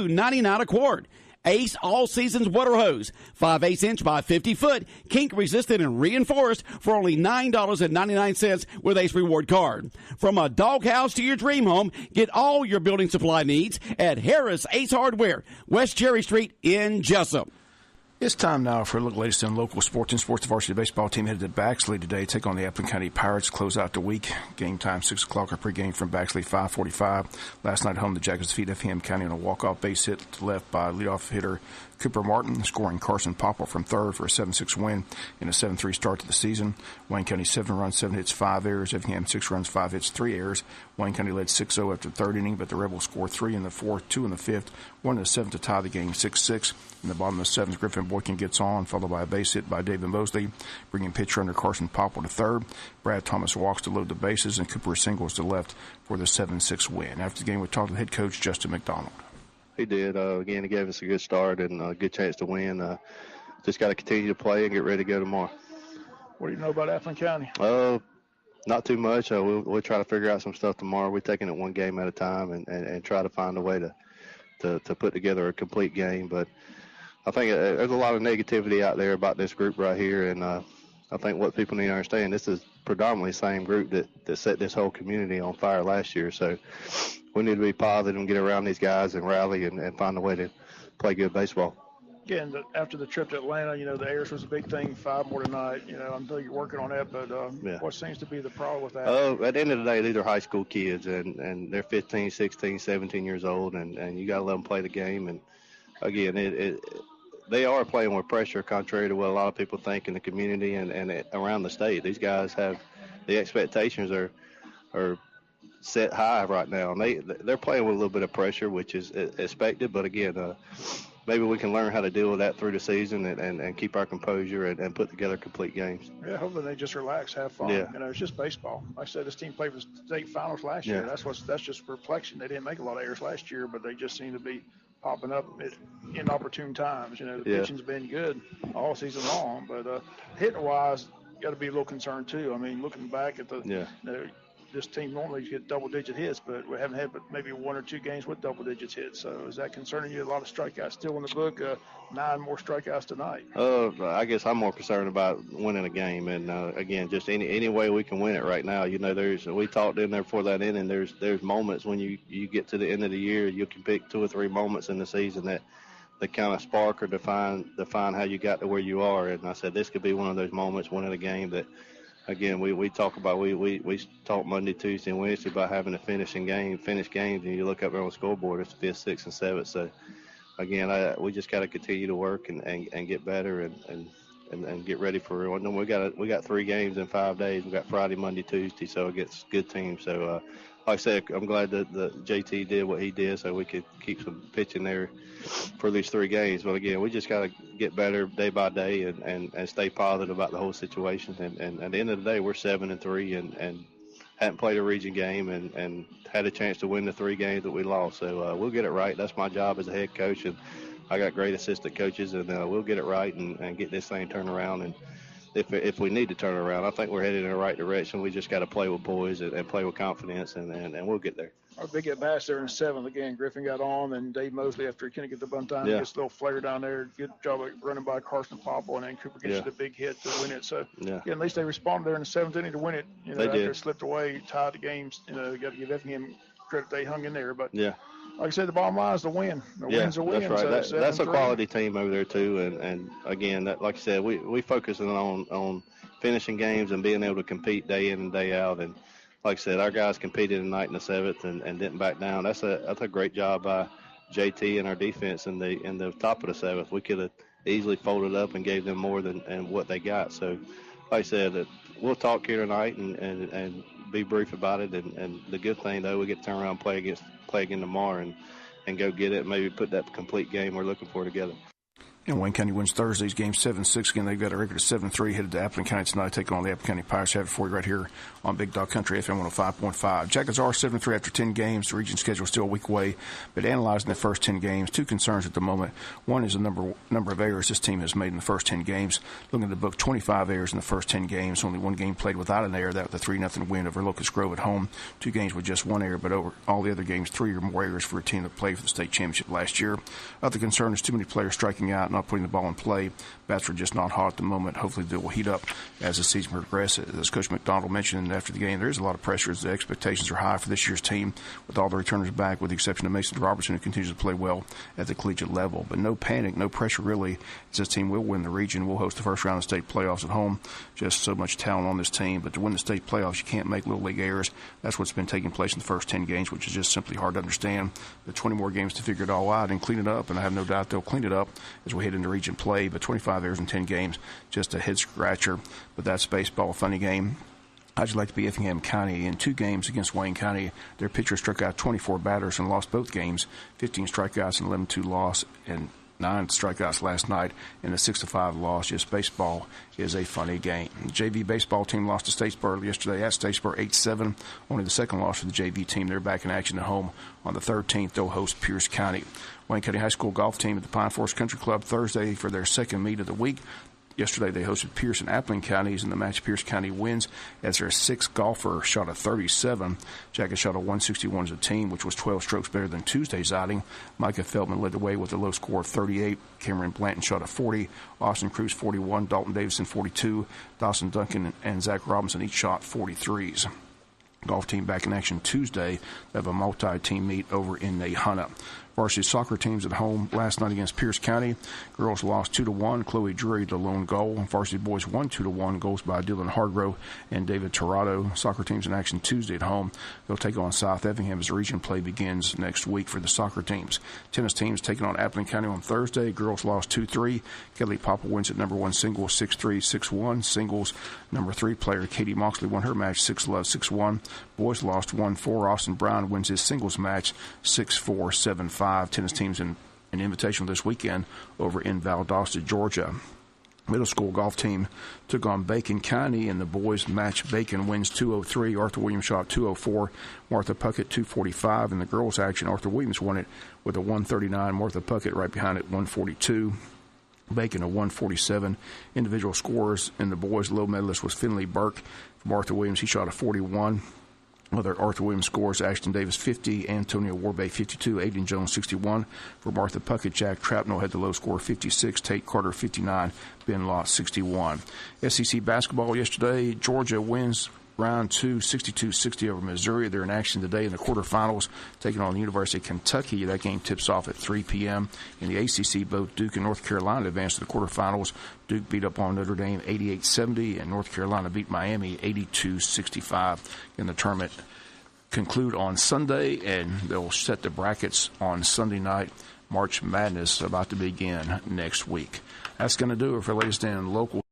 through $99 a quart. Ace All Seasons Water Hose, 5/8 inch by 50 foot, kink resistant and reinforced for only $9.99 with Ace Reward Card. From a doghouse to your dream home, get all your building supply needs at Harris Ace Hardware, West Cherry Street in Jesup. It's time now for a look at the latest in local sports. And sports, the varsity baseball team headed to Baxley today, take on the Appleton County Pirates, close out the week. Game time, 6 o'clock, or pregame from Baxley, 5:45. Last night, home, the Jackets defeat Effingham County on a walk-off base hit to left by leadoff hitter Cooper Martin, scoring Carson Popple from third for a 7-6 win in a 7-3 start to the season. Wayne County 7 runs, 7 hits, 5 errors. Effingham 6 runs, 5 hits, 3 errors. Wayne County led 6-0 after the third inning, but the Rebels scored 3 in the fourth, 2 in the fifth, 1 in the seventh to tie the game 6-6. In the bottom of the seventh, Griffin Boykin gets on, followed by a base hit by David Mosley, bringing pitcher under Carson Popple to third. Brad Thomas walks to load the bases, and Cooper singles to left for the 7-6 win. After the game, we talked to head coach Justin McDonald. He did. Again, he gave us a good start and a good chance to win. Just got to continue to play and get ready to go tomorrow. What do you know about Appleton County? Not too much. We'll try to figure out some stuff tomorrow. We're taking it one game at a time and try to find a way to put together a complete game. But I think there's a lot of negativity out there about this group right here, and I think what people need to understand, this is predominantly the same group that set this whole community on fire last year. So we need to be positive and get around these guys and rally and find a way to play good baseball. Again, after the trip to Atlanta, the airs was a big thing, 5 more tonight. I know you're working on that, but what seems to be the problem with that? At the end of the day, these are high school kids, and they're 15, 16, 17 years old, and you got to let them play the game. And, again, they are playing with pressure, contrary to what a lot of people think in the community and around the state. These guys have the expectations are set high right now, and they're playing with a little bit of pressure, which is expected. But again, maybe we can learn how to deal with that through the season and keep our composure and put together complete games. Yeah, hopefully they just relax, have fun. Yeah. It's just baseball. Like I said, this team played for the state finals last year. That's just reflection. They didn't make a lot of errors last year, but they just seem to be popping up at inopportune times. The pitching's been good all season long, but hitting-wise, got to be a little concerned too. I mean, looking back at this team normally get double-digit hits, but we haven't had but maybe 1 or 2 games with double-digit hits. So is that concerning you? A lot of strikeouts still in the book, 9 more strikeouts tonight. I guess I'm more concerned about winning a game. And, again, just any way we can win it right now. We talked in there before that inning, there's moments when you get to the end of the year, you can pick 2 or 3 moments in the season that kind of spark or define how you got to where you are. And I said this could be one of those moments, winning a game that, again, we talk about, we talk Monday, Tuesday, and Wednesday about having to finish games, and you look up there on the scoreboard, it's 5th, 6th, and 7th. So, again, we just got to continue to work and get better and get ready for everyone. We got 3 games in 5 days. We got Friday, Monday, Tuesday, so against good teams. So, like I said, I'm glad that the JT did what he did so we could keep some pitching there for these 3 games. But, again, we just got to get better day by day and stay positive about the whole situation. And at the end of the day, we're 7-3 and hadn't played a region game and had a chance to win the 3 games that we lost. So we'll get it right. That's my job as a head coach, and I got great assistant coaches, and we'll get it right and get this thing turned around. And if we need to turn around, I think we're headed in the right direction. We just got to play with poise and play with confidence, and we'll get there. Our big at-bats there in the 7th. Again, Griffin got on, and Dave Mosley, after he couldn't get the bunt time, gets a little flare down there. Good job of running by Carson Popple, and then Cooper gets the big hit to win it. So, at least they responded there in the 7th inning to win it. They after did. it slipped away, tied the games. You got to give Effingham credit they hung in there. But, like I said, the bottom line is the win. The win's a win. That's right. So that's a quality team over there, too. And again, like I said, we focusing on finishing games and being able to compete day in and day out. And, like I said, our guys competed tonight in the 7th and didn't back down. That's a great job by JT and our defense in the top of the 7th. We could have easily folded up and gave them more than what they got. So, like I said, we'll talk here tonight and be brief about it. And the good thing, though, we get to turn around and play again tomorrow and go get it and maybe put that complete game we're looking for together. And Wayne County wins Thursday's game 7-6. Again, they've got a record of 7-3, headed to Appleton County tonight, taking on the Appleton County Pirates. Have it for you right here on Big Dog Country, FM 105.5. Jackets are 7-3 after 10 games. The region schedule is still a week away, but analyzing the first 10 games, two concerns at the moment. One is the number of errors this team has made in the first 10 games. Looking at the book, 25 errors in the first 10 games. Only one game played without an error. That was the 3-0 win over Locust Grove at home. 2 games with just 1 error, but over all the other games, 3 or more errors for a team that played for the state championship last year. Other concern is too many players striking out, not putting the ball in play. Bats are just not hot at the moment. Hopefully they will heat up as the season progresses. As Coach McDonald mentioned after the game, there is a lot of pressure as the expectations are high for this year's team with all the returners back, with the exception of Mason Robertson, who continues to play well at the collegiate level. But no panic, no pressure really, as this team will win the region. We'll host the first round of state playoffs at home. Just so much talent on this team. But to win the state playoffs, you can't make little league errors. That's what's been taking place in the first 10 games, which is just simply hard to understand. The 20 more games to figure it all out and clean it up, and I have no doubt they'll clean it up as we head into region play. But 25 errors in 10 games, just a head-scratcher. But that's baseball, a funny game. How'd you like to be Effingham County? In 2 games against Wayne County, their pitcher struck out 24 batters and lost both games, 15 strikeouts and 11-2 loss, and 9 strikeouts last night in a 6-5 loss. Just baseball is a funny game. The JV baseball team lost to Statesboro yesterday at Statesboro 8-7. Only the second loss for the JV team. They're back in action at home on the 13th. They'll host Pierce County. Wayne County High School golf team at the Pine Forest Country Club Thursday for their second meet of the week. Yesterday, they hosted Pierce and Appling counties, and the match Pierce County wins as their 6th golfer shot a 37. Jackets shot a 161 as a team, which was 12 strokes better than Tuesday's outing. Micah Feldman led the way with a low score of 38. Cameron Blanton shot a 40. Austin Cruz 41. Dalton Davidson 42. Dawson Duncan and Zach Robinson each shot 43s. Golf team back in action Tuesday. They have a multi-team meet over in Nahunta. Varsity soccer teams at home last night against Pierce County. Girls lost 2-1. Chloe Drury, the lone goal. Varsity boys won 2-1. Goals by Dylan Hardrow and David Torado. Soccer teams in action Tuesday at home. They'll take on South Effingham as the region play begins next week for the soccer teams. Tennis teams taking on Appling County on Thursday. Girls lost 2-3. Kelly Papa wins at number 1 singles 6-3, 6-1. Singles number 3 player Katie Moxley won her match 6-love, 6-1. Boys lost 1-4. Austin Brown wins his singles match 6-4, 7-5. Tennis teams in an invitational this weekend over in Valdosta, Georgia. Middle school golf team took on Bacon County, and the boys match. Bacon wins 203. Arthur Williams shot 204. Martha Puckett 245. In the girls' action, Arthur Williams won it with a 139. Martha Puckett right behind it, 142. Bacon a 147. Individual scorers in the boys' low medalist was Finley Burke from Arthur Williams. He shot a 41. Other Arthur Williams scores: Ashton Davis 50, Antonio Warbay 52, Aiden Jones 61. For Martha Puckett, Jack Trapnell had the low score 56, Tate Carter 59, Ben Lott 61. SEC basketball yesterday, Georgia wins round 2, 62-60 over Missouri. They're in action today in the quarterfinals, taking on the University of Kentucky. That game tips off at 3 p.m. In the ACC, both Duke and North Carolina advanced to the quarterfinals. Duke beat up on Notre Dame 88-70, and North Carolina beat Miami 82-65 in the tournament. Conclude on Sunday, and they'll set the brackets on Sunday night. March Madness about to begin next week. That's going to do it for latest in local